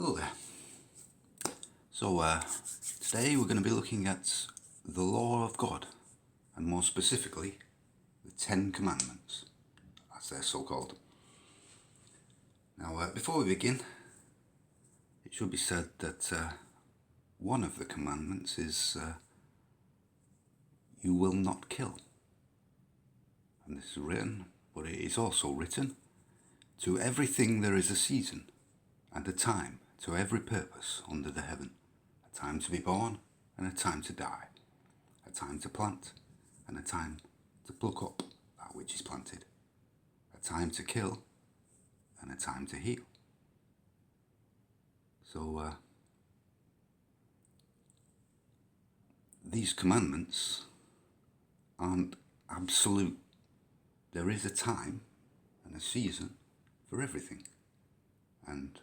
Hello there. So today we're going to be looking at the law of God, and more specifically, the Ten Commandments, as they're so called. Now, before we begin, it should be said that one of the commandments is you will not kill. And this is written, but it is also written, to everything there is a season and a time, to every purpose under the heaven, a time to be born and a time to die, a time to plant and a time to pluck up that which is planted, a time to kill and a time to heal. So these commandments aren't absolute. There is a time and a season for everything, and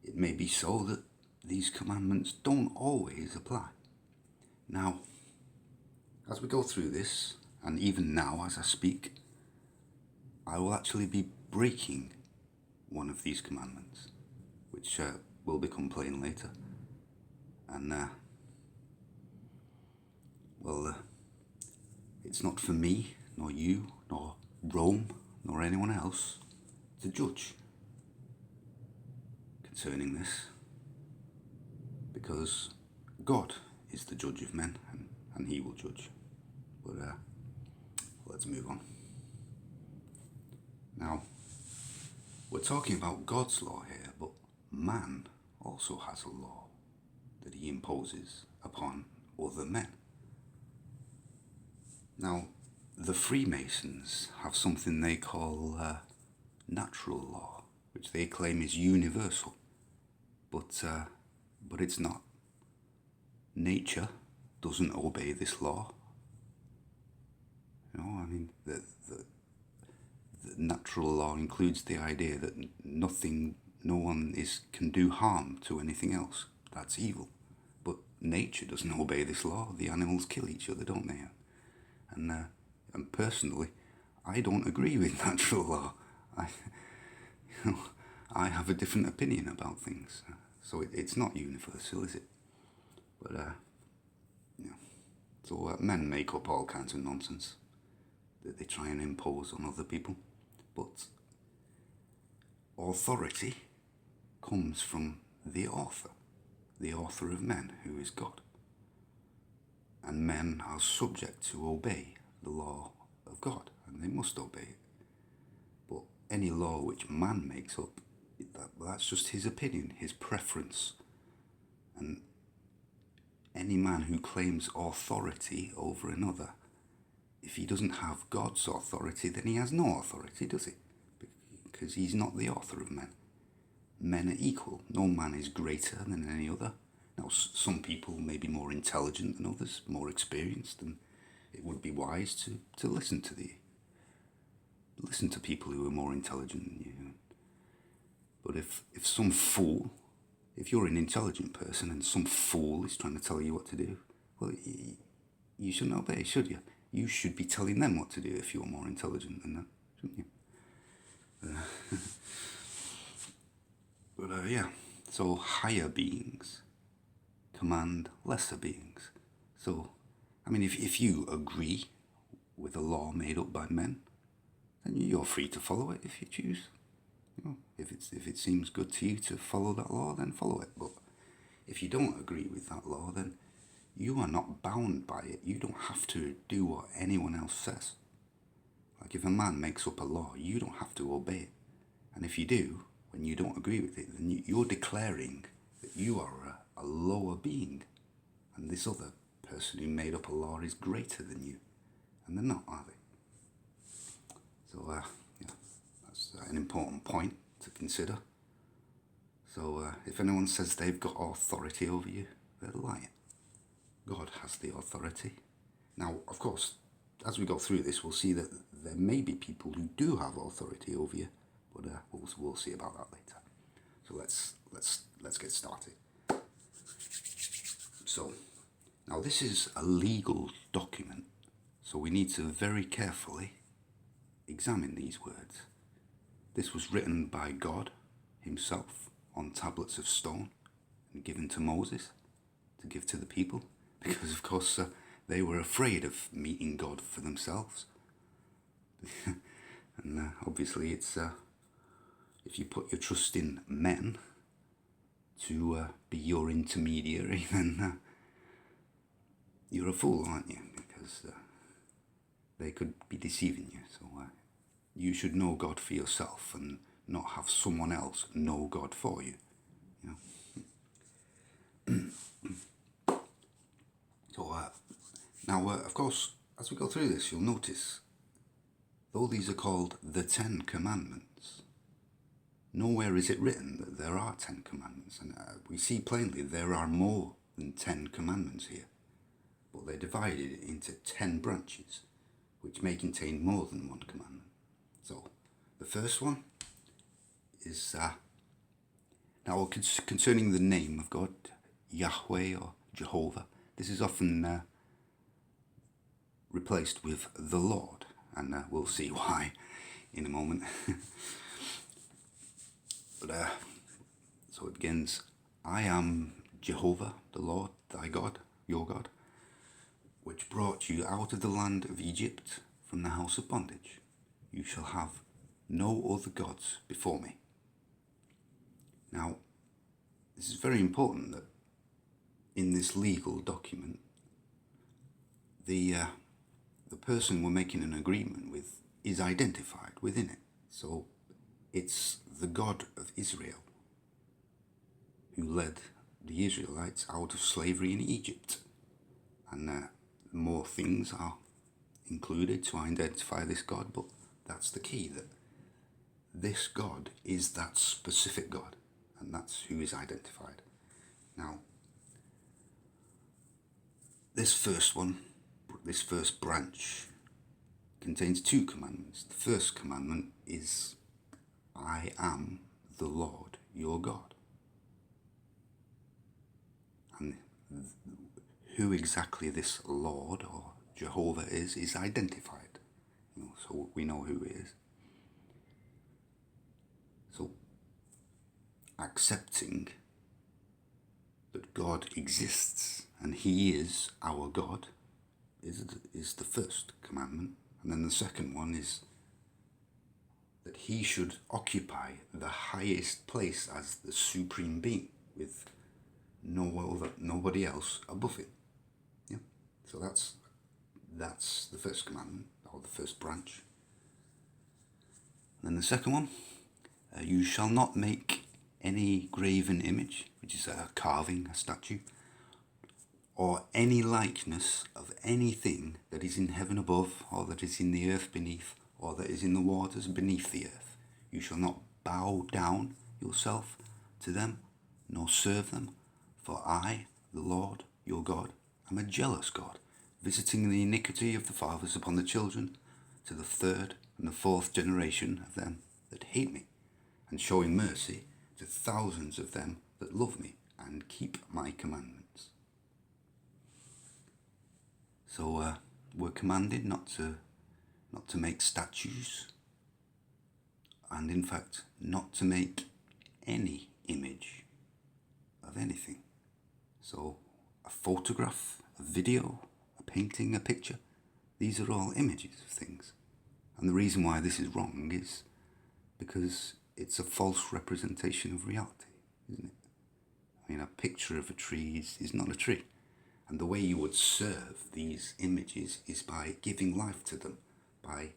it may be so that these commandments don't always apply. Now, as we go through this, and even now as I speak, I will actually be breaking one of these commandments, which will become plain later. And, it's not for me, nor you, nor Rome, nor anyone else to judge concerning this, because God is the judge of men, and he will judge. But let's move on. Now, we're talking about God's law here, but man also has a law that he imposes upon other men. Now, the Freemasons have something they call natural law, which they claim is universal, but it's not. Nature doesn't obey this law. You know, I mean, the natural law includes the idea that no one can do harm to anything else. That's evil. But nature doesn't obey this law. The animals kill each other, don't they? And personally, I don't agree with natural law. I have a different opinion about things. So it's not universal, is it? But, So men make up all kinds of nonsense that they try and impose on other people. But authority comes from the author of men, who is God. And men are subject to obey the law of God, and they must obey it. But any law which man makes up, that's just his opinion, his preference. And any man who claims authority over another, if he doesn't have God's authority, then he has no authority, does he? Because he's not the author of men. Men are equal. No man is greater than any other. Now, some people may be more intelligent than others, more experienced, and it would be wise to listen to people who are more intelligent than you. But if some fool, if you're an intelligent person and some fool is trying to tell you what to do, well, you shouldn't obey, should you? You should be telling them what to do if you're more intelligent than them, shouldn't you? But so higher beings command lesser beings. So, I mean, if you agree with a law made up by men, then you're free to follow it if you choose. You know, if it seems good to you to follow that law, then follow it. But if you don't agree with that law, then you are not bound by it. You don't have to do what anyone else says. Like if a man makes up a law, you don't have to obey it. And if you do, when you don't agree with it, then you're declaring that you are a lower being, and this other person who made up a law is greater than you, and they're not, are they? So that's an important point to consider. So if anyone says they've got authority over you, they're lying. God has the authority. Now, of course, as we go through this, we'll see that there may be people who do have authority over you, but we'll see about that later. So let's get started. So, now this is a legal document, so we need to very carefully examine these words. This was written by God himself on tablets of stone and given to Moses to give to the people, because of course they were afraid of meeting God for themselves. And obviously it's if you put your trust in men to be your intermediary, then you're a fool, aren't you? Because they could be deceiving you. So you should know God for yourself and not have someone else know God for you. So now, of course, as we go through this, you'll notice, though these are called the 10 Commandments, nowhere is it written that there are 10 Commandments. And we see plainly there are more than 10 Commandments here. But they're divided into 10 branches, which may contain more than one commandment. So, the first one is, now concerning the name of God, Yahweh or Jehovah, this is often replaced with the Lord, and we'll see why in a moment. But so it begins, I am Jehovah, the Lord, thy God, your God, which brought you out of the land of Egypt from the house of bondage. You shall have no other gods before me. Now, this is very important that in this legal document, the person we're making an agreement with is identified within it. So it's the God of Israel who led the Israelites out of slavery in Egypt. And more things are included to identify this God, but that's the key, that this God is that specific God, and that's who is identified. Now, this first one, this first branch, contains 2 commandments. The first commandment is, I am the Lord your God. And who exactly this Lord or Jehovah is identified. So we know who he is. So accepting that God exists and he is our God is the first commandment. And then the second one is that he should occupy the highest place as the supreme being, with nobody else above him. Yeah. So that's the first commandment, or the first branch. And then the second one, you shall not make any graven image, which is a carving, a statue, or any likeness of anything that is in heaven above, or that is in the earth beneath, or that is in the waters beneath the earth. You shall not bow down yourself to them, nor serve them, for I, the Lord your God, am a jealous God, visiting the iniquity of the fathers upon the children, to the 3rd and the 4th generation of them that hate me, and showing mercy to thousands of them that love me and keep my commandments. So we're commanded not to make statues, and in fact not to make any image of anything. So a photograph, a video, a painting, a picture, these are all images of things. And the reason why this is wrong is because it's a false representation of reality, isn't it? I mean, a picture of a tree is not a tree. And the way you would serve these images is by giving life to them, by,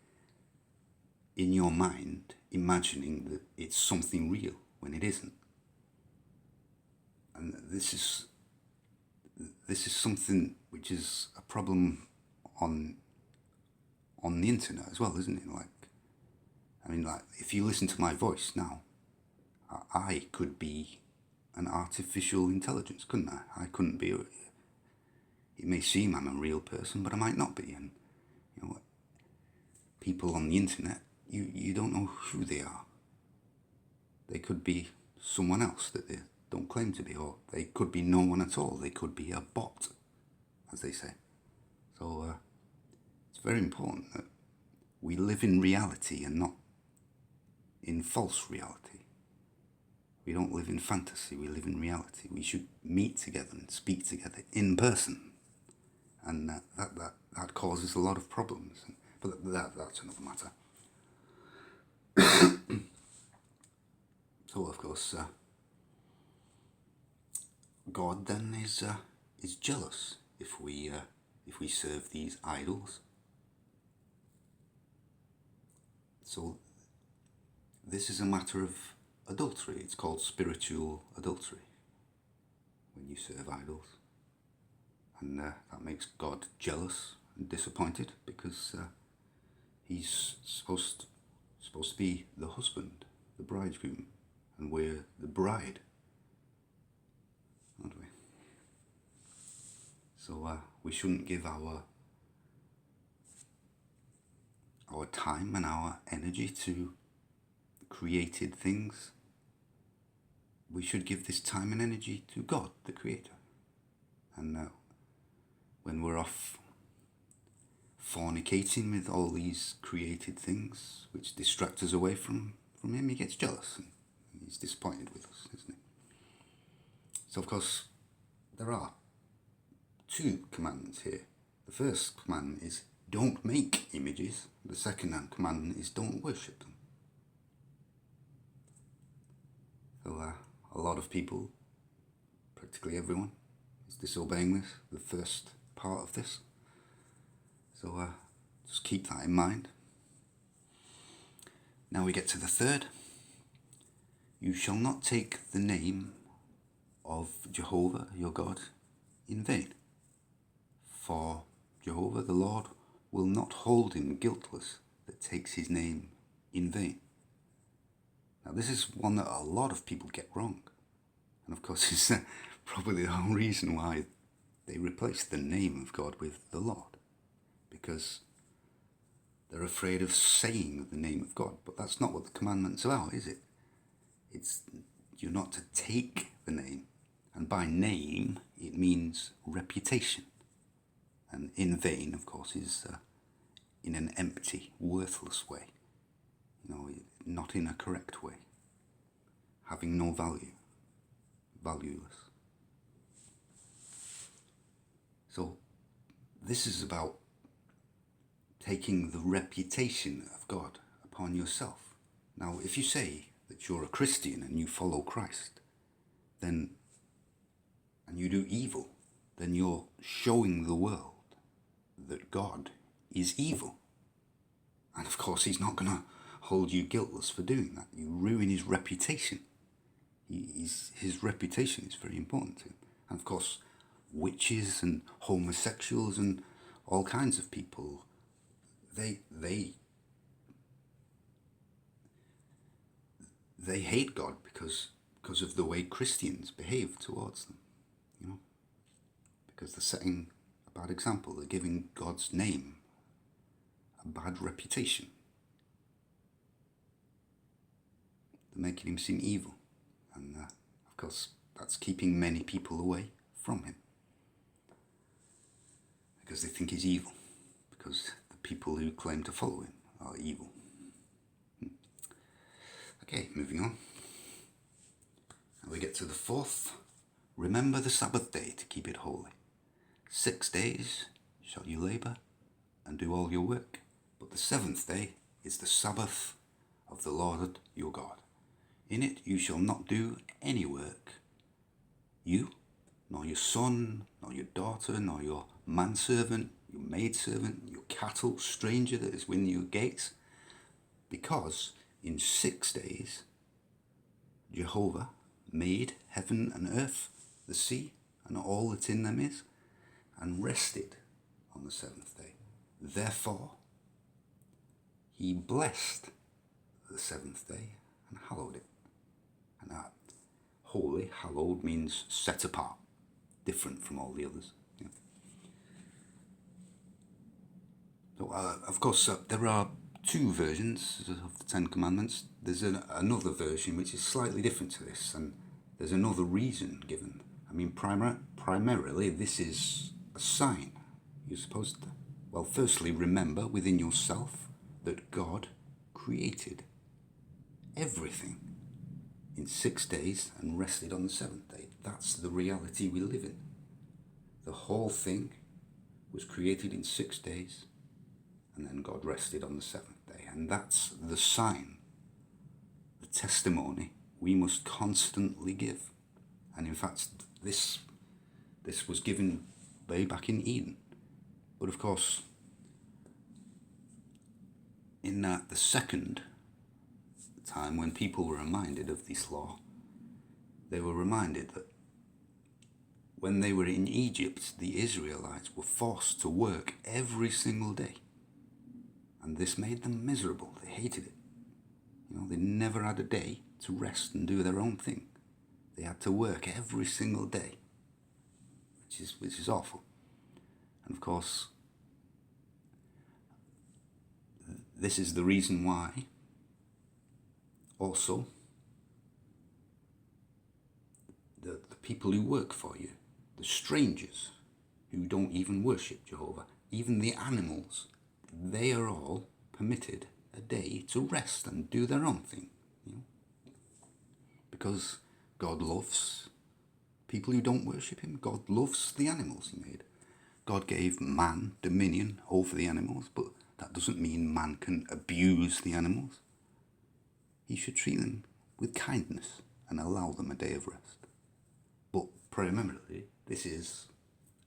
in your mind, imagining that it's something real when it isn't. And this is something which is a problem on the internet as well, isn't it? If you listen to my voice now, I could be an artificial intelligence, couldn't I? I couldn't be. It may seem I'm a real person, but I might not be. And people on the internet, you don't know who they are. They could be someone else that they don't claim to be, or they could be no one at all. They could be a bot, as they say. So it's very important that we live in reality and not in false reality. We don't live in fantasy, we live in reality. We should meet together and speak together in person. And that causes a lot of problems. But that's another matter. So, of course, God then is jealous if we serve these idols. So this is a matter of adultery. It's called spiritual adultery when you serve idols, and that makes God jealous and disappointed because he's supposed to be the husband, the bridegroom, and we're the bride, aren't we? So we shouldn't give our time and our energy to created things. We should give this time and energy to God, the Creator. And when we're off fornicating with all these created things which distract us away from Him, He gets jealous and He's disappointed with us, isn't He? So, of course, there are two commandments here. The first commandment is don't make images. The second commandment is don't worship them. So a lot of people, practically everyone, is disobeying this, the first part of this. So just keep that in mind. Now we get to the third. You shall not take the name of Jehovah your God in vain. For Jehovah the Lord will not hold him guiltless that takes his name in vain. Now this is one that a lot of people get wrong. And of course it's probably the whole reason why they replace the name of God with the Lord. Because they're afraid of saying the name of God. But that's not what the commandment's about, is it? It's you're not to take the name. And by name, it means reputation. And in vain, of course, is in an empty, worthless way. You know, not in a correct way. Having no value. Valueless. So, this is about taking the reputation of God upon yourself. Now, if you say that you're a Christian and you follow Christ, then, and you do evil, then you're showing the world that God is evil. And of course, he's not going to hold you guiltless for doing that. You ruin his reputation. His reputation is very important to him. And of course, witches and homosexuals and all kinds of people, they hate God because of the way Christians behave towards them, you know, because they're setting a bad example. They're giving God's name a bad reputation. They're making him seem evil, and of course that's keeping many people away from him because they think he's evil, because the people who claim to follow him are evil. Okay, moving on. Now we get to the fourth. Remember the Sabbath day to keep it holy. 6 days shall you labour and do all your work, but the seventh day is the Sabbath of the Lord your God. In it you shall not do any work, you, nor your son, nor your daughter, nor your manservant, your maidservant, your cattle, stranger that is within your gates, because in 6 days Jehovah made heaven and earth, the sea, and all that in them is, and rested on the seventh day. Therefore he blessed the seventh day and hallowed it. And that holy, hallowed, means set apart, different from all the others. Yeah. So, of course, there are two versions of the Ten Commandments. There's another version which is slightly different to this, and there's another reason given. I mean, primarily, this is a sign. You're supposed to, well, firstly, remember within yourself that God created everything in 6 days and rested on the seventh day. That's the reality we live in. The whole thing was created in 6 days, and then God rested on the seventh day. And that's the sign, the testimony we must constantly give. And in fact, this was given way back in Eden. But of course, in the second time when people were reminded of this law, they were reminded that when they were in Egypt, the Israelites were forced to work every single day. And this made them miserable. They hated it. They never had a day to rest and do their own thing. They had to work every single day, which is awful. And of course, this is the reason why also the people who work for you, the strangers who don't even worship Jehovah, even the animals, they are all permitted a day to rest and do their own thing. Because God loves people who don't worship him. God loves the animals he made. God gave man dominion over the animals, but that doesn't mean man can abuse the animals. He should treat them with kindness and allow them a day of rest. But primarily, this is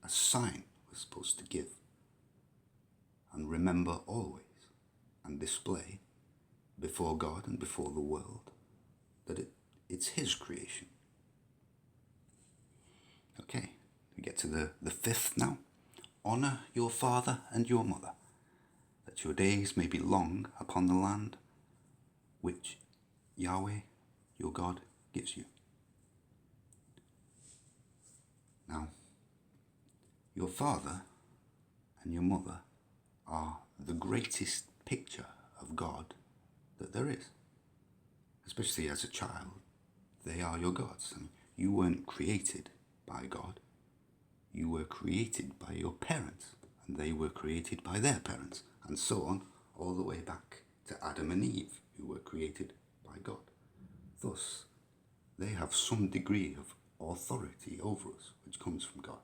a sign we're supposed to give and remember always and display before God and before the world that it's his creation. Okay, we get to the fifth now. Honour your father and your mother, that your days may be long upon the land which Yahweh, your God, gives you. Now, your father and your mother are the greatest picture of God that there is. Especially as a child, they are your gods. And you weren't created by God. You were created by your parents, and they were created by their parents, and so on, all the way back to Adam and Eve, who were created by God. Thus, they have some degree of authority over us, which comes from God.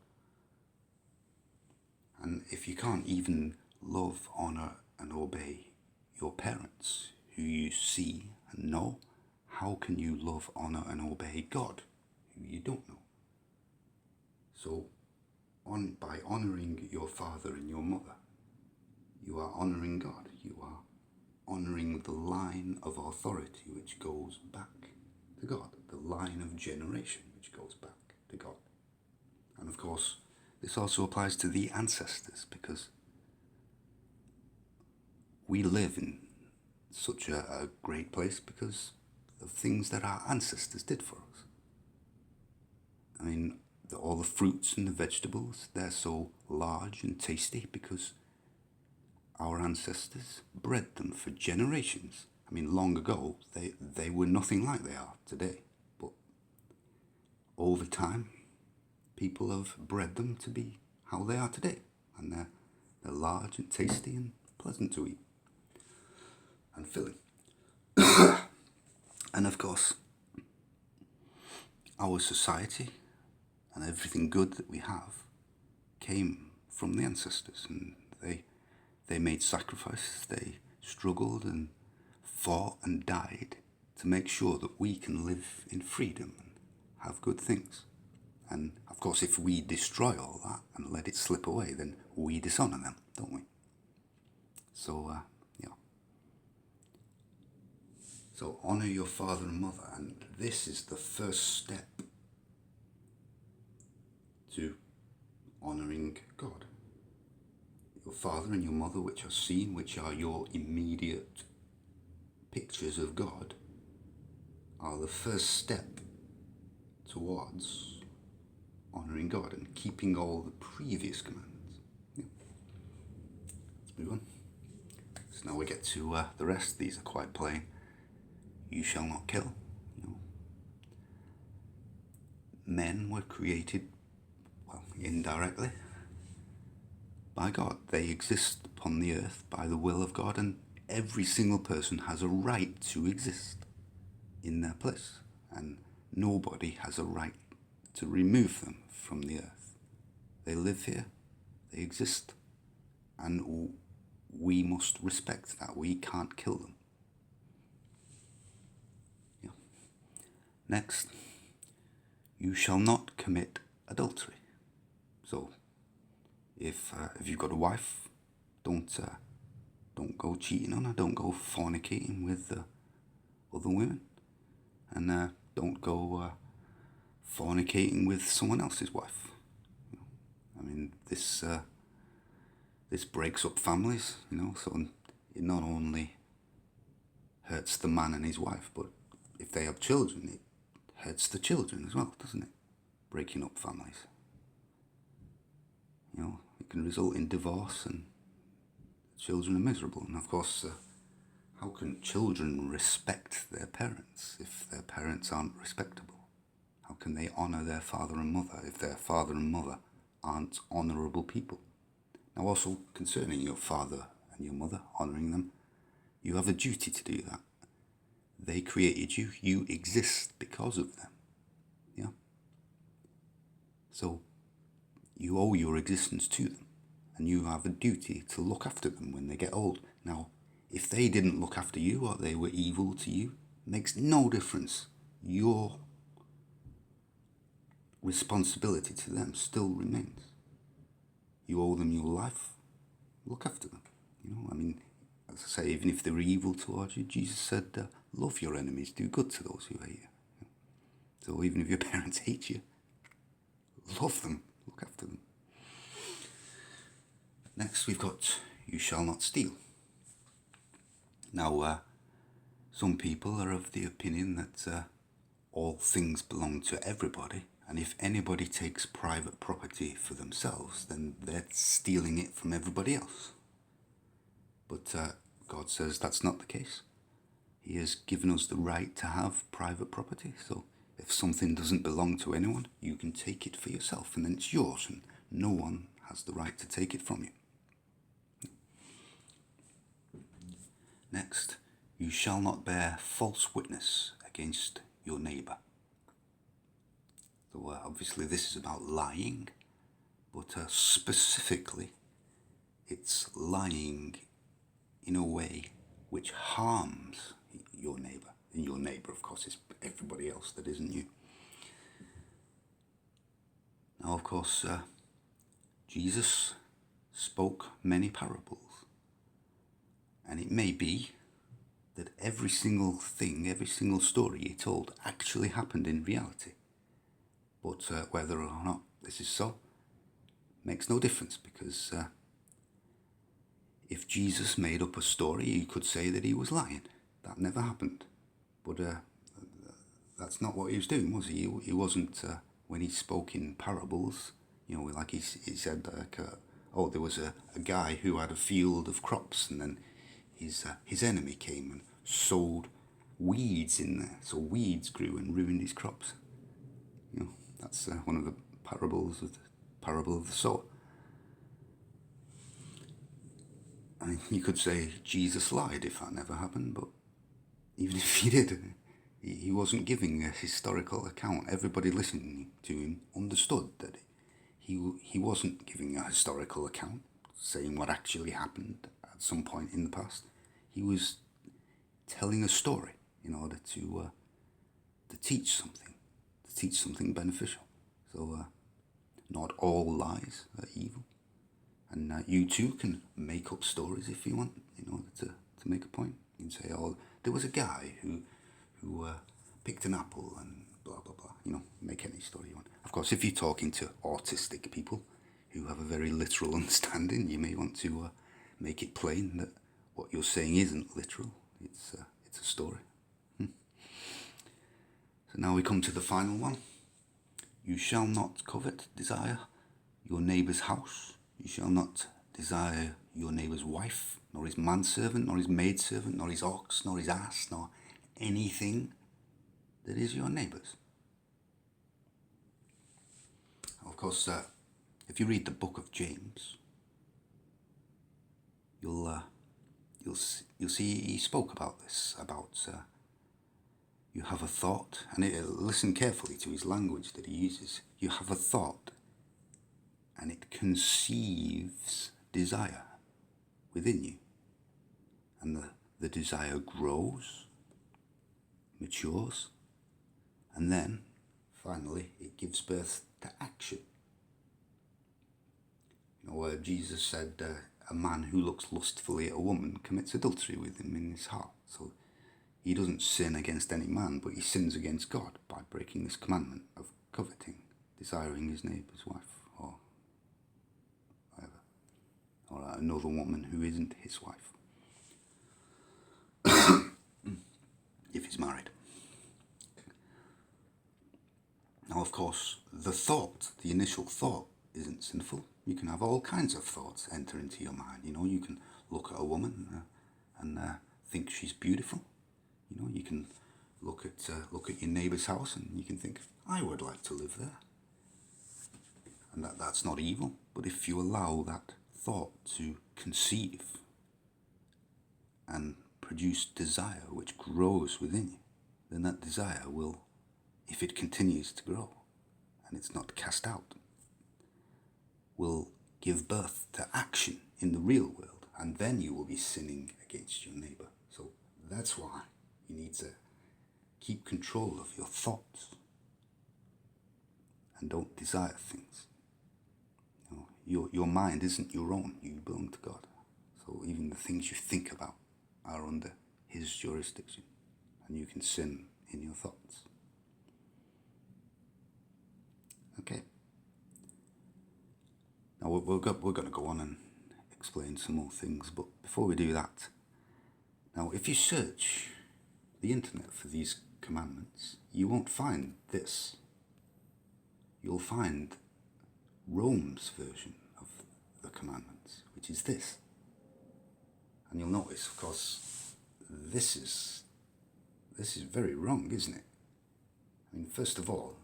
And if you can't even love, honour and obey your parents, who you see and know, how can you love, honour and obey God, who you don't know? So, by honouring your father and your mother, you are honouring God. You are honouring the line of authority which goes back to God, the line of generation which goes back to God. And of course, this also applies to the ancestors, because we live in such a great place because of things that our ancestors did for us. I mean, all the fruits and the vegetables, they're so large and tasty because our ancestors bred them for generations. I mean, long ago, they were nothing like they are today. But over time, people have bred them to be how they are today. And they're large and tasty and pleasant to eat and filling. And of course, our society and everything good that we have came from the ancestors, and they made sacrifices, they struggled and fought and died to make sure that we can live in freedom and have good things. And of course, if we destroy all that and let it slip away, then we dishonour them, don't we? So, So honour your father and mother, and this is the first step to honouring God. Your father and your mother, which are seen, which are your immediate pictures of God, are the first step towards honouring God and keeping all the previous commandments. Yeah. Let's move on. So now we get to the rest. These are quite plain. You shall not kill. Men were created, indirectly, by God. They exist upon the earth by the will of God, and every single person has a right to exist in their place and nobody has a right to remove them from the earth. They live here, they exist, and we must respect that. We can't kill them. Yeah. Next, you shall not commit adultery. So, if you've got a wife, don't go cheating on her. Don't go fornicating with other women, and don't go fornicating with someone else's wife. I mean, this breaks up families. So it not only hurts the man and his wife, but if they have children, it hurts the children as well, doesn't it? Breaking up families. It can result in divorce, and children are miserable. And of course, how can children respect their parents if their parents aren't respectable? How can they honour their father and mother if their father and mother aren't honourable people? Now, also concerning your father and your mother, honouring them, you have a duty to do that. They created you. You exist because of them. Yeah? So, you owe your existence to them, and you have a duty to look after them when they get old. Now, if they didn't look after you or they were evil to you, it makes no difference. Your responsibility to them still remains. You owe them your life. Look after them. I mean, as I say, even if they were evil towards you, Jesus said, love your enemies, do good to those who hate you. So even if your parents hate you, love them, look after them. Next, we've got, you shall not steal. Now, some people are of the opinion that all things belong to everybody, and if anybody takes private property for themselves, then they're stealing it from everybody else. But God says that's not the case. He has given us the right to have private property, so if something doesn't belong to anyone, you can take it for yourself, and then it's yours, and no one has the right to take it from you. Next, you shall not bear false witness against your neighbour. So obviously this is about lying, but specifically it's lying in a way which harms your neighbour. And your neighbour, of course, is everybody else that isn't you. Now, of course, Jesus spoke many parables. And it may be that every single thing, every single story he told actually happened in reality. But whether or not this is so makes no difference, because if Jesus made up a story, you could say that he was lying. That never happened. But that's not what he was doing, was he? He wasn't, when he spoke in parables, like he said, there was a guy who had a field of crops, and then his enemy came and sowed weeds in there. So weeds grew and ruined his crops. That's one of the parables of the parable of the sower. I mean, you could say Jesus lied if that never happened, but even if he did, he wasn't giving a historical account. Everybody listening to him understood that he wasn't giving a historical account, saying what actually happened at some point in the past. He was telling a story in order to teach something beneficial. So not all lies are evil, and you too can make up stories if you want in order to make a point. You can say, oh, there was a guy who picked an apple and blah blah blah. Make any story you want. Of course, if you're talking to autistic people who have a very literal understanding, you may want to make it plain that what you're saying isn't literal. It's a story. So now we come to the final one. You shall not covet, desire your neighbour's house. You shall not desire your neighbour's wife, nor his manservant, nor his maidservant, nor his ox, nor his ass, nor anything that is your neighbour's. Of course, if you read the book of James, you'll see he spoke about this, about You have a thought, and listen carefully to his language that he uses. You have a thought, and it conceives desire within you. And the desire grows, matures, and then, finally, it gives birth to action. Jesus said, a man who looks lustfully at a woman commits adultery with him in his heart. So he doesn't sin against any man, but he sins against God by breaking this commandment of coveting, desiring his neighbour's wife, or whatever, or another woman who isn't his wife, if he's married. Now, of course, the initial thought, isn't sinful. You can have all kinds of thoughts enter into your mind. You can look at a woman and think she's beautiful. You can look at your neighbour's house and you can think, I would like to live there. And that's not evil. But if you allow that thought to conceive and produce desire which grows within you, then that desire will, if it continues to grow and it's not cast out, will give birth to action in the real world, and then you will be sinning against your neighbour. So that's why you need to keep control of your thoughts and don't desire things. Your mind isn't your own, you belong to God. So even the things you think about are under his jurisdiction, and you can sin in your thoughts. Okay. Now we're going to go on and explain some more things, but before we do that, now if you search the internet for these commandments, you won't find this. You'll find Rome's version of the commandments, which is this. And you'll notice, of course, this is very wrong, isn't it? I mean, first of all,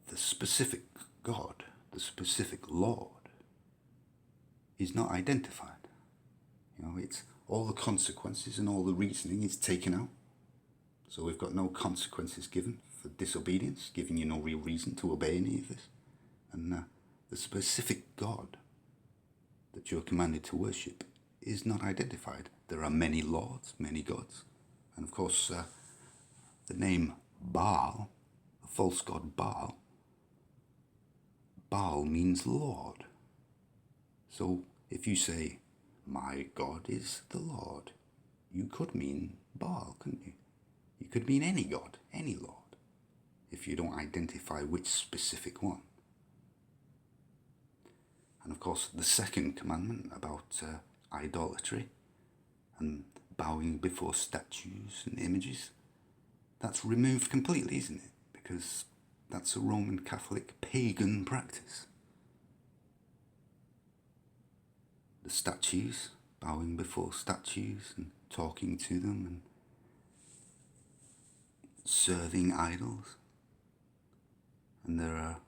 the specific God, the specific Lord, is not identified. It's all the consequences and all the reasoning is taken out. So we've got no consequences given for disobedience, giving you no real reason to obey any of this. And the specific God that you're commanded to worship is not identified. There are many lords, many gods. And of course, the name Baal, the false god Baal means Lord. So if you say, my God is the Lord, you could mean Baal, couldn't you? You could mean any God, any Lord, if you don't identify which specific one. And of course, the second commandment about idolatry and bowing before statues and images, that's removed completely, isn't it? Because that's a Roman Catholic pagan practice. The statues, bowing before statues and talking to them and serving idols. And there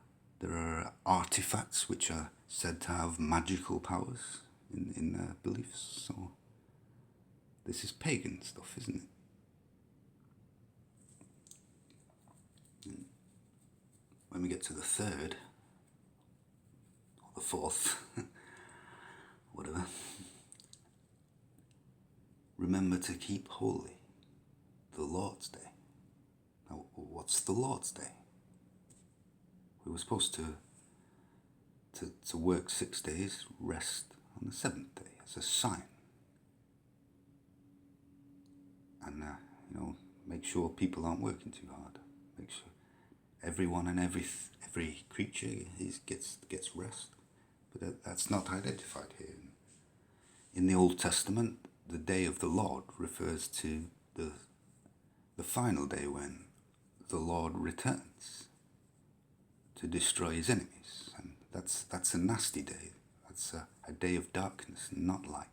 are artifacts which are said to have magical powers in their beliefs. So this is pagan stuff, isn't it? When we get to the third, or the fourth, whatever, remember to keep holy the Lord's Day. Now, what's the Lord's Day? We were supposed to work 6 days, rest on the seventh day as a sign. And, make sure people aren't working too hard. Make sure everyone and every creature gets rest. But that's not identified here. In the Old Testament, the day of the Lord refers to the final day when the Lord returns to destroy his enemies. And that's a nasty day. That's a day of darkness, not light.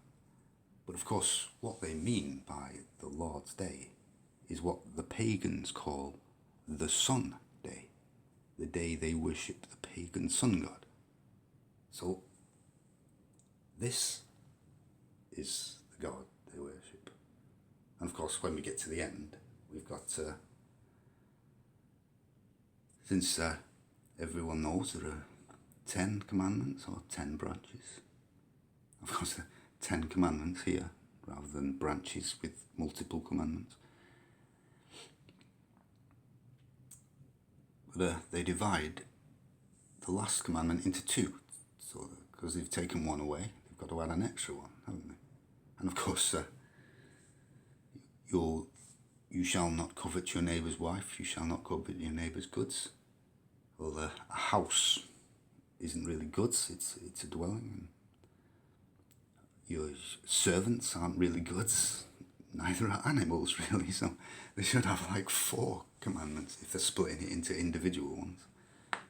But of course, what they mean by the Lord's Day is what the pagans call the Sun Day, the day they worship the pagan sun god. So this is the God they worship. And of course, when we get to the end, we've got, since everyone knows there are 10 commandments or 10 branches. Of course, the 10 commandments here rather than branches with multiple commandments. But they divide the last commandment into two. So, because they've taken one away, they've got to add an extra one, haven't they? And of course, you shall not covet your neighbour's wife, you shall not covet your neighbour's goods. Well, a house isn't really goods, it's a dwelling. And your servants aren't really goods, neither are animals really, so they should have like 4 commandments if they're splitting it into individual ones.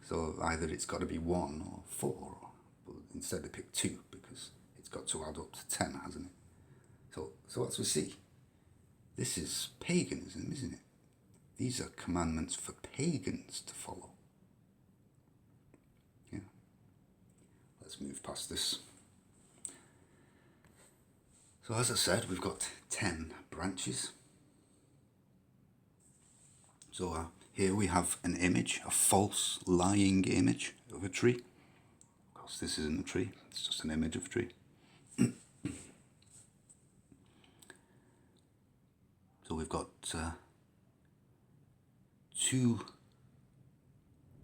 So either it's got to be 1 or 4, but instead they pick 2 because it's got to add up to 10, hasn't it? So as we see, this is paganism, isn't it? These are commandments for pagans to follow. Yeah. Let's move past this. So as I said, we've got 10 branches. So here we have an image, a false, lying image of a tree. Of course, this isn't a tree, it's just an image of a tree. So we've got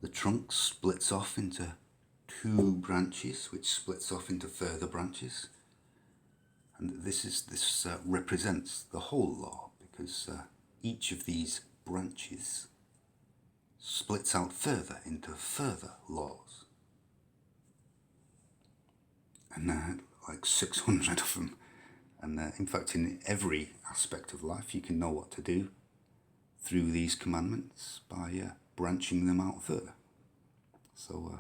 the trunk splits off into 2 branches, which splits off into further branches. And this represents the whole law, because each of these branches splits out further into further laws. And like 600 of them. And in fact, in every aspect of life, you can know what to do through these commandments by branching them out further. So,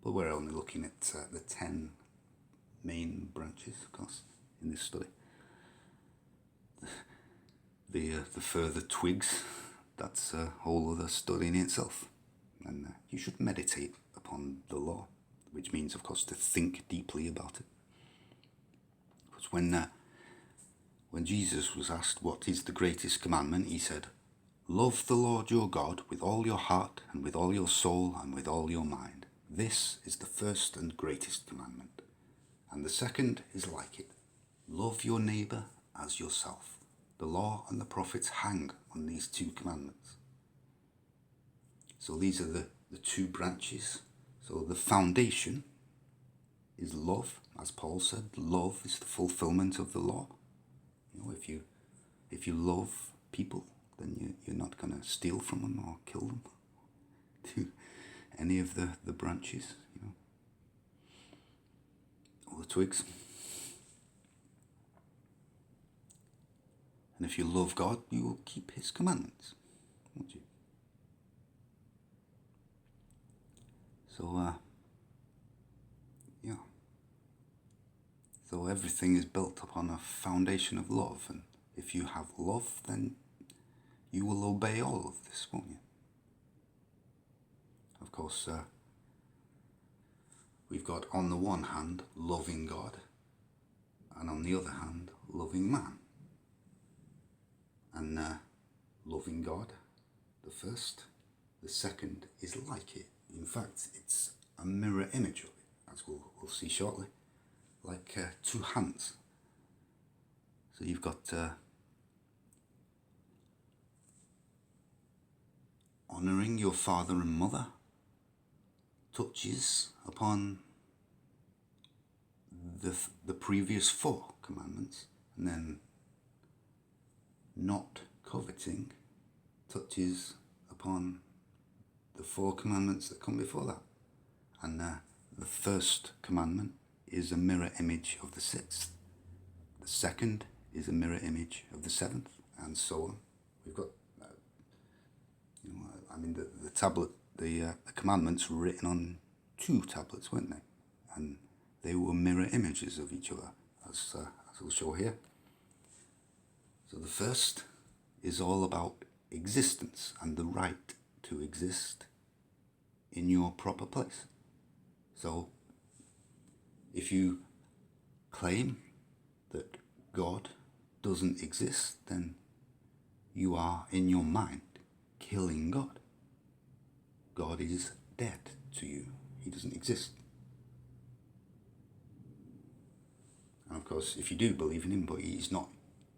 but we're only looking at the 10 main branches, of course, in this study. The further twigs, that's a whole other study in itself. And you should meditate upon the law, which means, of course, to think deeply about it. Because when Jesus was asked what is the greatest commandment, he said, "Love the Lord your God with all your heart and with all your soul and with all your mind. This is the first and greatest commandment. And the second is like it. Love your neighbour as yourself. The law and the prophets hang on these 2 commandments." So these are the 2 branches. So the foundation is love, as Paul said. Love is the fulfillment of the law. You know, if you love people, then you're not going to steal from them or kill them. To any of the branches, you know, or the twigs. And if you love God, you will keep his commandments, won't you? So, yeah. So everything is built upon a foundation of love, and if you have love, then you will obey all of this, won't you? Of course, we've got on the one hand loving God, and on the other hand loving man. And loving God, the first, the second is like it. In fact, it's a mirror image of it, as we'll see shortly, like 2 hands. So you've got honouring your father and mother touches upon the previous 4 commandments, and then not coveting touches upon the 4 commandments that come before that. And the first commandment is a mirror image of the 6th. The second is a mirror image of the 7th, and so on. We've got, the tablet, the commandments were written on 2 tablets, weren't they? And they were mirror images of each other, as we'll show here. So the first is all about existence and the right to exist in your proper place. So if you claim that God doesn't exist, then you are in your mind killing God. God is dead to you. He doesn't exist. And of course, if you do believe in him, but he's not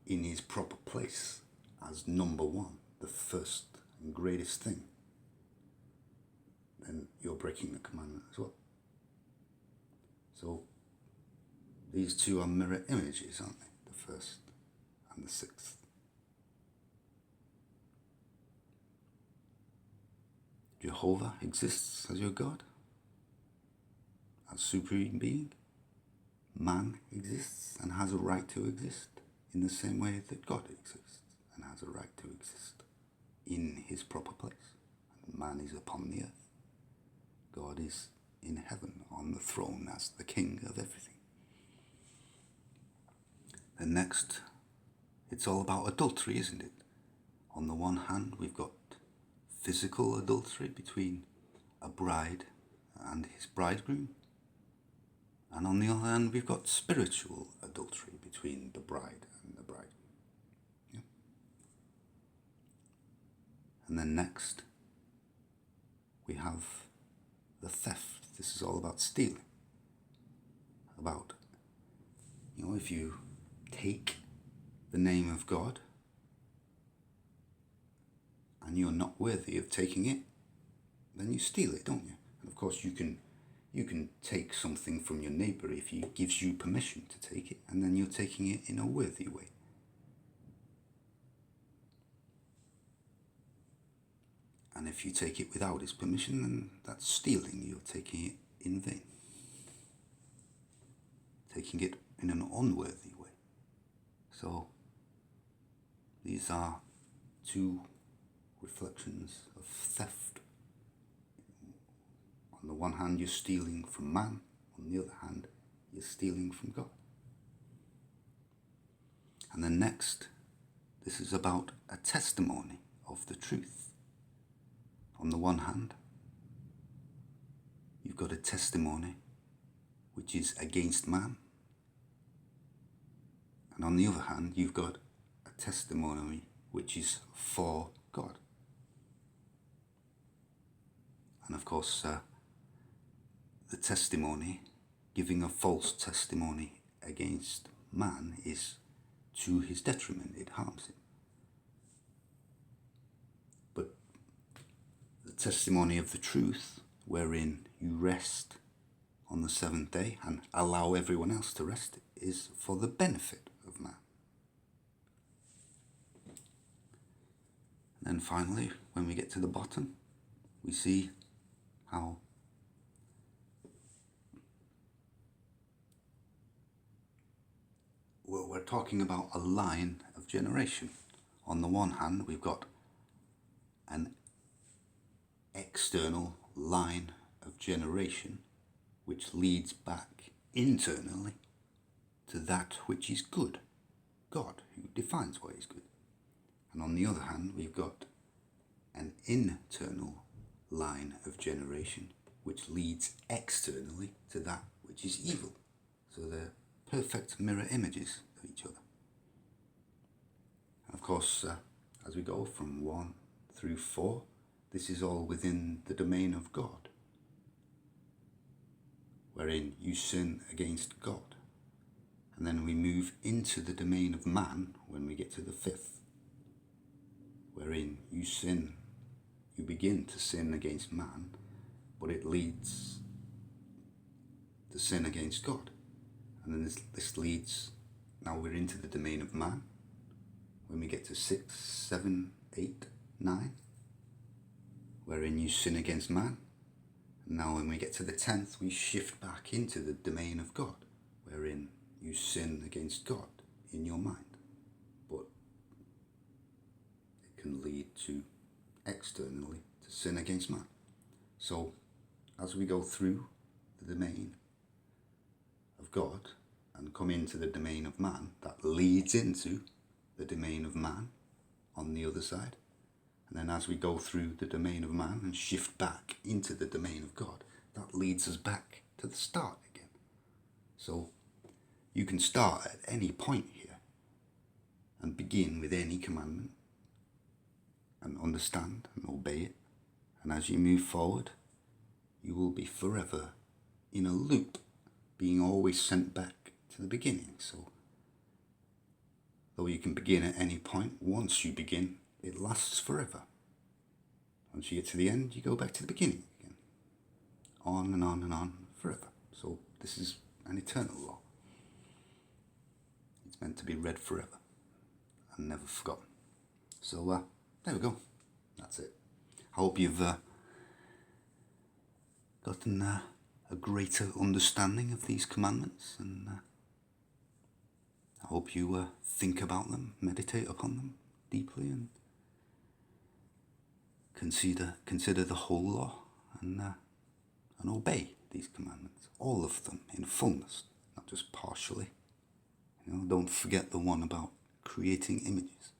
in his proper place as number one, the first and greatest thing, then you're breaking the commandment as well. So these two are mirror images, aren't they? The first and the sixth. Jehovah exists as your God, as supreme being. Man exists and has a right to exist in the same way that God exists and has a right to exist in his proper place. And man is upon the earth. God is in heaven on the throne as the king of everything. Then next, it's all about adultery, isn't it? On the one hand, we've got physical adultery between a bride and his bridegroom. And on the other hand, we've got spiritual adultery between the bride and the bridegroom. Yeah. And then next, we have the theft. This is all about stealing. About, if you take the name of God and you're not worthy of taking it, then you steal it, don't you? And of course, you can take something from your neighbour if he gives you permission to take it, and then you're taking it in a worthy way. And if you take it without his permission, then that's stealing. You're taking it in vain. Taking it in an unworthy way. So, these are two reflections of theft. On the one hand, you're stealing from man. On the other hand, you're stealing from God. And then next, this is about a testimony of the truth. On the one hand, you've got a testimony which is against man. And on the other hand, you've got a testimony which is for God. And of course, the testimony, giving a false testimony against man, is to his detriment. It harms him. But the testimony of the truth, wherein you rest on the seventh day and allow everyone else to rest, is for the benefit of man. And then finally, when we get to the bottom, we see how we're talking about a line of generation. On the one hand, we've got an external line of generation which leads back internally to that which is good, God, who defines what is good. And on the other hand, we've got an internal line of generation which leads externally to that which is evil. So they're perfect mirror images of each other. And of course, as we go from 1 through 4, this is all within the domain of God, wherein you sin against God. And then we move into the domain of man when we get to the 5th, wherein you begin to sin against man, but it leads to sin against God. And then this leads, now we're into the domain of man, when we get to 6, 7, 8, 9, wherein you sin against man. And now when we get to the 10th, we shift back into the domain of God, wherein you sin against God in your mind. But it can lead to externally to sin against man. So as we go through the domain of God and come into the domain of man, that leads into the domain of man on the other side. And then as we go through the domain of man and shift back into the domain of God, that leads us back to the start again. So you can start at any point here begin with any commandment and understand and obey it. And as you move forward, you will be forever in a loop, being always sent back to the beginning. So, though you can begin at any point, once you begin, it lasts forever. Once you get to the end, you go back to the beginning again. On and on and on forever. So this is an eternal law. It's meant to be read forever and never forgotten. So there we go. That's it. I hope you've gotten a greater understanding of these commandments, and I hope you think about them, meditate upon them deeply, and consider the whole law, and obey these commandments, all of them in fullness, not just partially. Don't forget the one about creating images.